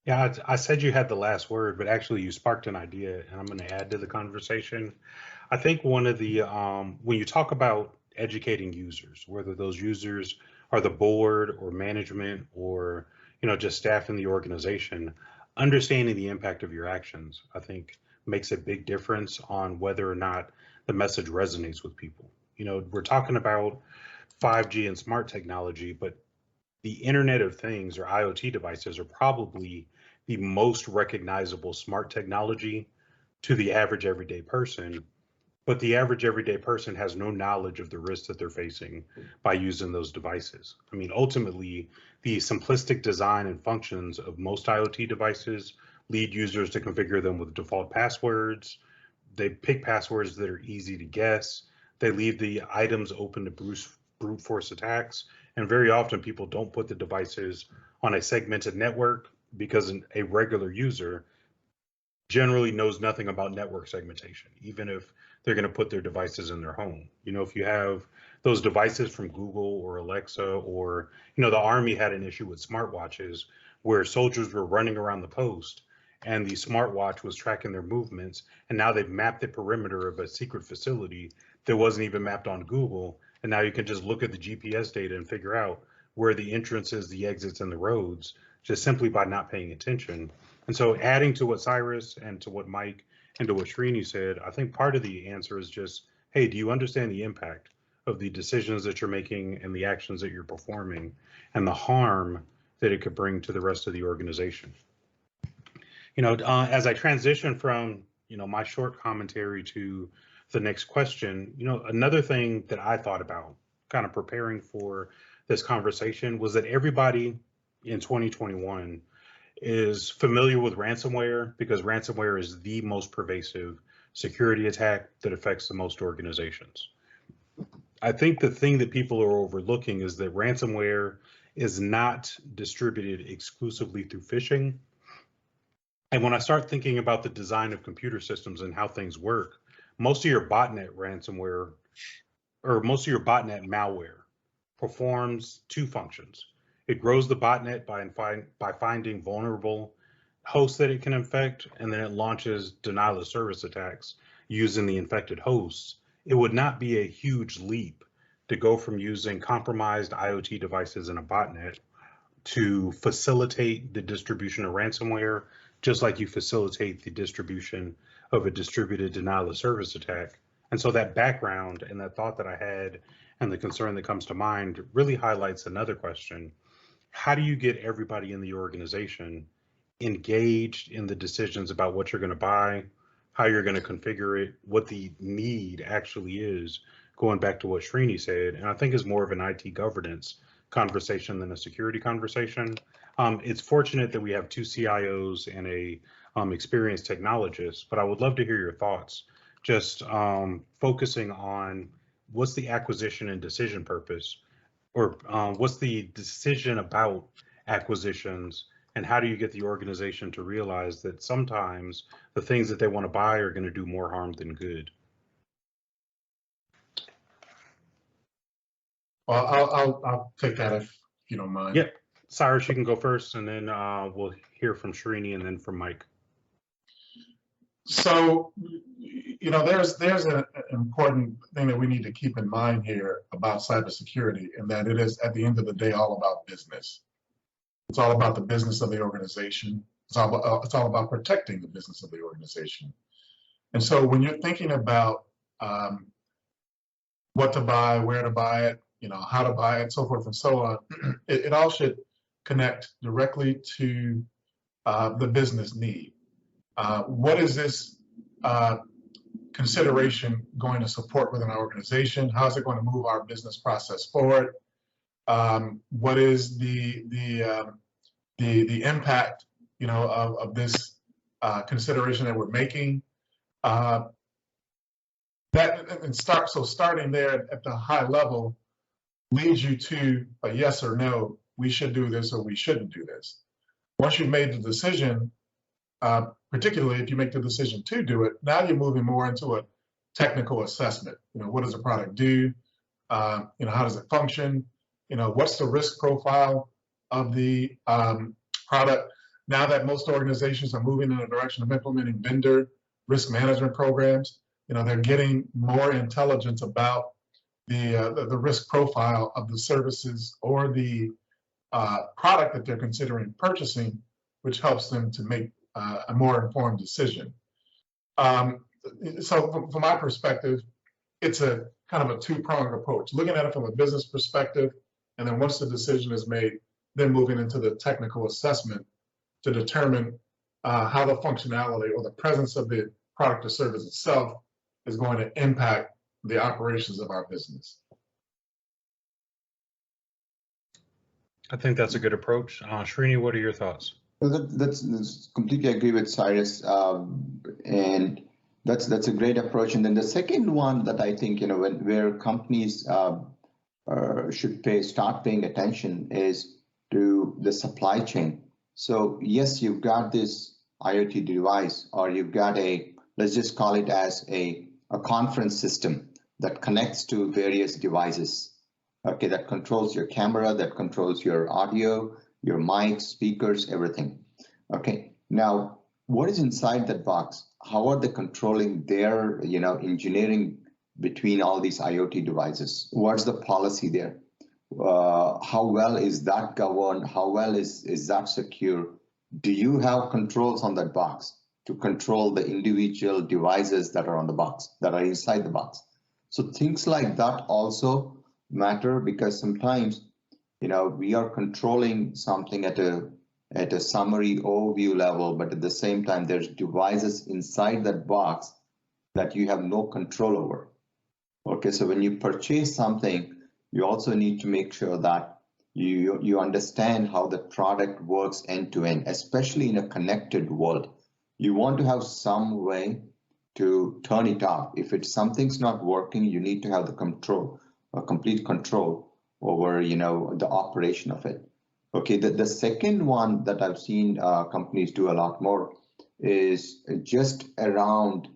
Yeah, I said you had the last word, but actually you sparked an idea, and I'm going to add to the conversation. I think one of the when you talk about educating users, whether those users are the board or management or just staff in the organization, understanding the impact of your actions, I think makes a big difference on whether or not the message resonates with people. We're talking about 5G and smart technology, but the Internet of Things or IoT devices are probably the most recognizable smart technology to the average everyday person. But the average everyday person has no knowledge of the risks that they're facing by using those devices. I mean, ultimately, the simplistic design and functions of most IoT devices lead users to configure them with default passwords. They pick passwords that are easy to guess. They leave the items open to brute force attacks. And very often people don't put the devices on a segmented network because a regular user generally knows nothing about network segmentation, even if they're going to put their devices in their home. If you have those devices from Google or Alexa, or, the Army had an issue with smartwatches where soldiers were running around the post and the smartwatch was tracking their movements. And now they've mapped the perimeter of a secret facility that wasn't even mapped on Google. And now you can just look at the GPS data and figure out where the entrances, the exits, and the roads just simply by not paying attention. And so adding to what Cyrus and to what Mike and to what Srini said, I think part of the answer is just, hey, do you understand the impact of the decisions that you're making and the actions that you're performing and the harm that it could bring to the rest of the organization? As I transition from, my short commentary to the next question, another thing that I thought about kind of preparing for this conversation was that everybody in 2021 is familiar with ransomware because ransomware is the most pervasive security attack that affects the most organizations. I think the thing that people are overlooking is that ransomware is not distributed exclusively through phishing. And when I start thinking about the design of computer systems and how things work, most of your botnet ransomware or most of your botnet malware performs two functions. It grows the botnet by finding vulnerable hosts that it can infect, and then it launches denial of service attacks using the infected hosts. It would not be a huge leap to go from using compromised IoT devices in a botnet to facilitate the distribution of ransomware, just like you facilitate the distribution of a distributed denial of service attack. And so that background and that thought that I had and the concern that comes to mind really highlights another question. How do you get everybody in the organization engaged in the decisions about what you're going to buy, how you're going to configure it, what the need actually is, going back to what Srini said, and I think is more of an IT governance conversation than a security conversation. It's fortunate that we have two CIOs and a experienced technologist, but I would love to hear your thoughts, just focusing on what's the acquisition and decision purpose, or what's the decision about acquisitions, and how do you get the organization to realize that sometimes the things that they want to buy are going to do more harm than good? Well, I'll take that if you don't mind. Yep. Cyrus, you can go first, and then we'll hear from Srini and then from Mike. So, there's an important thing that we need to keep in mind here about cybersecurity, and that it is, at the end of the day, all about business. It's all about the business of the organization. It's all about protecting the business of the organization. And so when you're thinking about what to buy, where to buy it, how to buy it, so forth and so on, it all should connect directly to the business need. What is this consideration going to support within our organization? How is it going to move our business process forward? What is the impact, of this consideration that we're making? Starting there at the high level leads you to a yes or no. We should do this or we shouldn't do this. Once you've made the decision, particularly if you make the decision to do it, now you're moving more into a technical assessment. What does the product do? How does it function? What's the risk profile of the product? now that most organizations are moving in the direction of implementing vendor risk management programs, they're getting more intelligence about the risk profile of the services or the product that they're considering purchasing, which helps them to make a more informed decision. So from my perspective, it's a kind of a two-pronged approach, looking at it from a business perspective, and then once the decision is made, then moving into the technical assessment to determine how the functionality or the presence of the product or service itself is going to impact the operations of our business. I think that's a good approach. Srini, what are your thoughts? Well, that's completely agree with Cyrus, and that's a great approach. And then the second one that I think where companies should start paying attention is to the supply chain. So yes, you've got this IoT device, or you've got let's just call it as a conference system that connects to various devices. Okay, that controls your camera, that controls your audio, your mics, speakers, everything. Okay, now what is inside that box? How are they controlling their engineering between all these IoT devices? What's the policy there? How well is that governed? How well is that secure? Do you have controls on that box to control the individual devices that are on the box, that are inside the box? So things like that also matter, because sometimes we are controlling something at a summary overview level, but at the same time there's devices inside that box that you have no control over. Okay, so when you purchase something, you also need to make sure that you understand how the product works end to end, especially in a connected world. You want to have some way to turn it off. If something's not working, you need to have the control, complete control over the operation of it. Okay, the second one that I've seen companies do a lot more is just around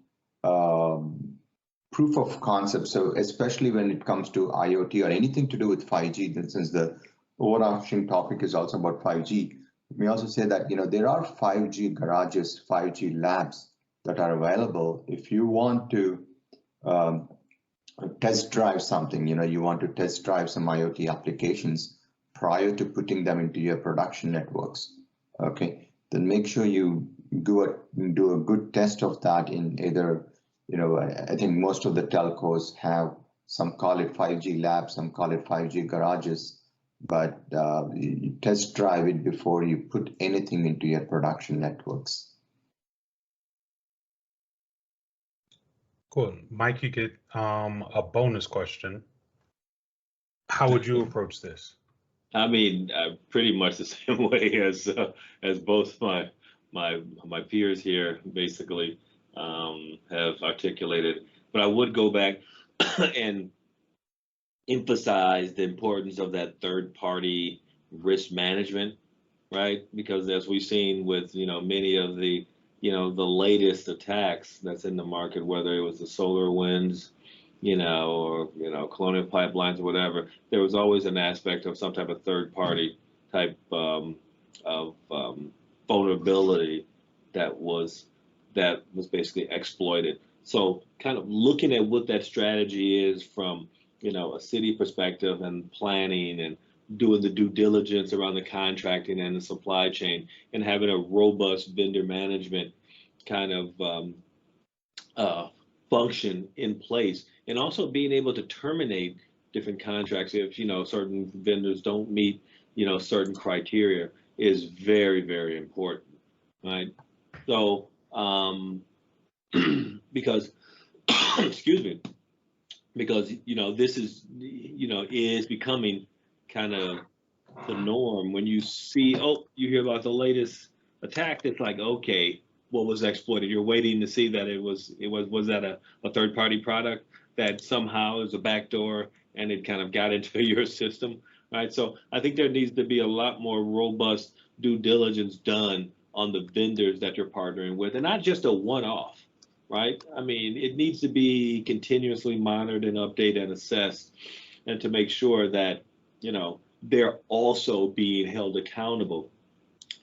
proof of concept. So especially when it comes to IoT or anything to do with 5G, since the overarching topic is also about 5G, we also say that there are 5G garages, 5G labs that are available. If you want to test drive something, you want to test drive some IoT applications prior to putting them into your production networks, okay, then make sure you do a good test of that in either, I think most of the telcos have, some call it 5G labs, some call it 5G garages, but you test drive it before you put anything into your production networks. Cool. Mike, you get a bonus question. How would you approach this? I mean, pretty much the same way as both my peers here basically have articulated. But I would go back and emphasize the importance of that third-party risk management, right? Because as we've seen with many of the the latest attacks that's in the market, whether it was the SolarWinds, or Colonial Pipelines or whatever, there was always an aspect of some type of third-party type of vulnerability that was basically exploited. So kind of looking at what that strategy is from a city perspective and planning and doing the due diligence around the contracting and the supply chain and having a robust vendor management kind of function in place, and also being able to terminate different contracts if certain vendors don't meet certain criteria is very, very important, right? So because excuse me, because this is is becoming kind of the norm. When you see, you hear about the latest attack, it's like, okay, what was exploited? You're waiting to see that was that a third party product that somehow is a backdoor and it kind of got into your system, right? So I think there needs to be a lot more robust due diligence done on the vendors that you're partnering with, and not just a one-off, right? I mean, it needs to be continuously monitored and updated and assessed, and to make sure that they're also being held accountable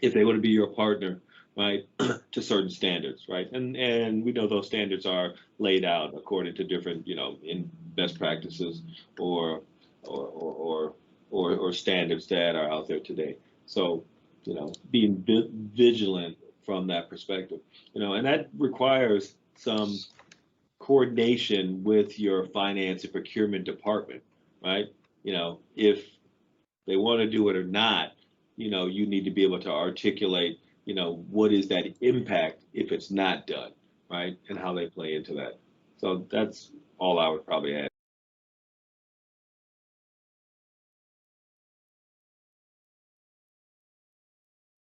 if they want to be your partner, right, to certain standards, right? And we know those standards are laid out according to different, in best practices or standards that are out there today. So, being vigilant from that perspective, and that requires some coordination with your finance and procurement department, right? If they want to do it or not, you need to be able to articulate, what is that impact if it's not done, right? And how they play into that. So that's all I would probably add.